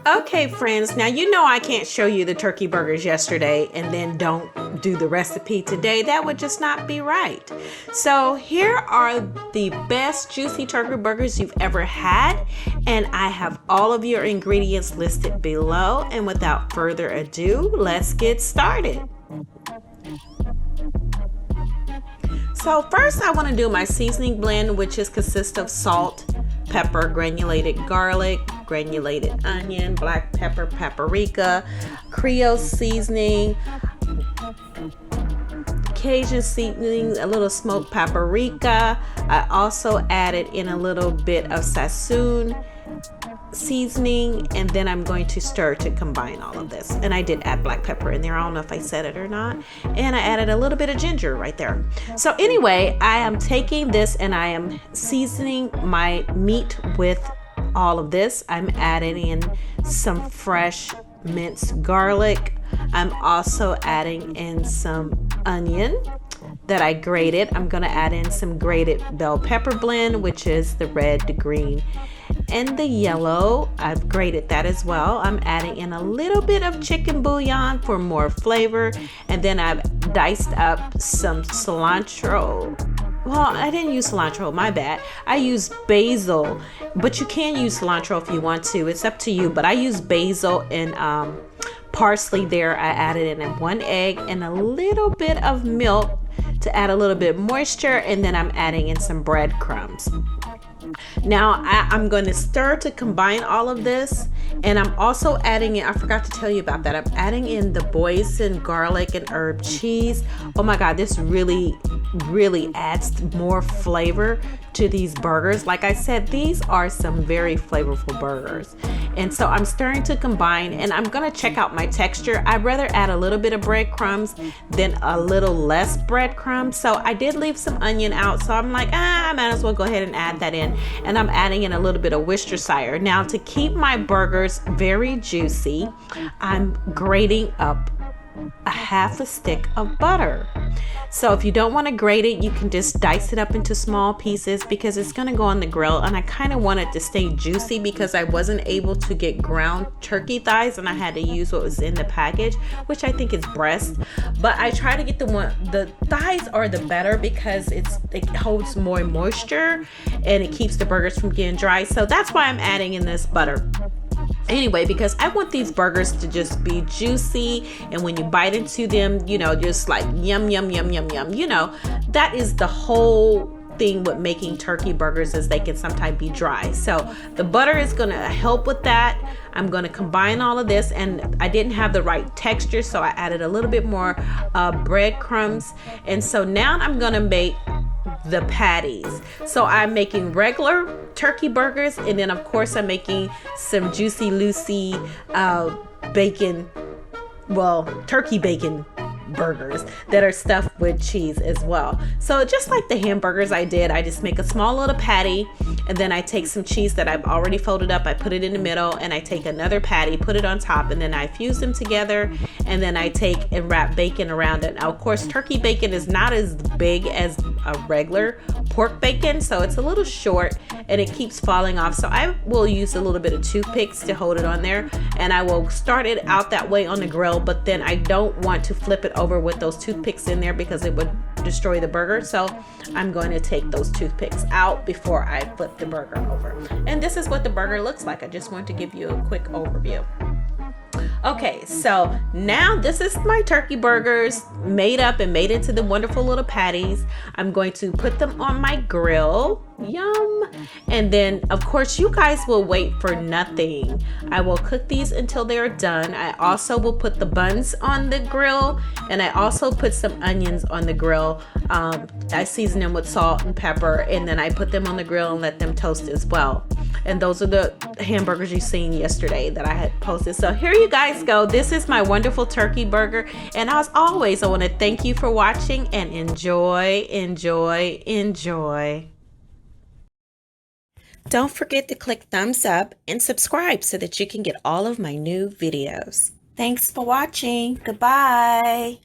Okay, friends, now you know I can't show you the turkey burgers yesterday and then don't do the recipe today. That would just not be right. So here are the best juicy turkey burgers you've ever had, and I have all of your ingredients listed below. And without further ado, let's get started. So first I want to do my seasoning blend, which consists of salt, pepper, granulated garlic, granulated onion, black pepper, paprika, creole seasoning, cajun seasoning, a little smoked paprika. I also added in a little bit of sassoon seasoning, and then I'm going to stir to combine all of this. And I did add black pepper in there. I don't know if I said it or not. And I added a little bit of ginger right there. So anyway, I am taking this and I am seasoning my meat with all of this. I'm adding in some fresh minced garlic. I'm also adding in some onion that I grated. I'm going to add in some grated bell pepper blend, which is the red, the green, and the yellow. I've grated that as well. I'm adding in a little bit of chicken bouillon for more flavor, and then I've diced up some cilantro. Well, I didn't use cilantro, my bad. I used basil, but you can use cilantro if you want to. It's up to you, but I use basil and parsley there. I added in 1 egg and a little bit of milk to add a little bit of moisture, and then I'm adding in some breadcrumbs. Now I'm going to stir to combine all of this, and I'm also adding in, I forgot to tell you about that, I'm adding in the Boursin garlic and herb cheese. Oh my God, this really adds more flavor to these burgers. Like I said, these are some very flavorful burgers. And so I'm stirring to combine, and I'm gonna check out my texture. I'd rather add a little bit of breadcrumbs than a little less breadcrumbs. So I did leave some onion out, so I'm like, I might as well go ahead and add that in. And I'm adding in a little bit of Worcestershire. Now, to keep my burgers very juicy, I'm grating up a half a stick of butter. So if you don't want to grate it, you can just dice it up into small pieces because it's going to go on the grill, and I kind of want it to stay juicy because I wasn't able to get ground turkey thighs and I had to use what was in the package, which I think is breast. But I try to get the thighs are the better because it holds more moisture and it keeps the burgers from getting dry. So that's why I'm adding in this butter. Anyway, because I want these burgers to just be juicy, and when you bite into them, you know, just like yum, yum, yum, yum, yum. You know, that is the whole thing with making turkey burgers, is they can sometimes be dry. So the butter is going to help with that. I'm going to combine all of this, and I didn't have the right texture, so I added a little bit more breadcrumbs. And so now I'm going to make the patties. So I'm making regular turkey burgers, and then of course I'm making some juicy Lucy bacon, well, turkey bacon burgers that are stuffed with cheese as well. So just like the hamburgers I just make a small little patty, and then I take some cheese that I've already folded up, I put it in the middle, and I take another patty, put it on top, and then I fuse them together, and then I take and wrap bacon around it. Now of course turkey bacon is not as big as a regular pork bacon, so it's a little short and it keeps falling off. So I will use a little bit of toothpicks to hold it on there, and I will start it out that way on the grill, but then I don't want to flip it over with those toothpicks in there because it would destroy the burger. So I'm going to take those toothpicks out before I flip the burger over. And this is what the burger looks like. I just want to give you a quick overview. Okay, so now this is my turkey burgers made up and made into the wonderful little patties. I'm going to put them on my grill. Yum. And then of course you guys will wait for nothing. I will cook these until they're done. I also will put the buns on the grill, and I also put some onions on the grill. I season them with salt and pepper, and then I put them on the grill and let them toast as well. And those are the hamburgers you seen yesterday that I had posted. So here you guys go. This is my wonderful turkey burger, and as always I want to thank you for watching, and enjoy. Don't forget to click thumbs up and subscribe so that you can get all of my new videos. Thanks for watching. Goodbye.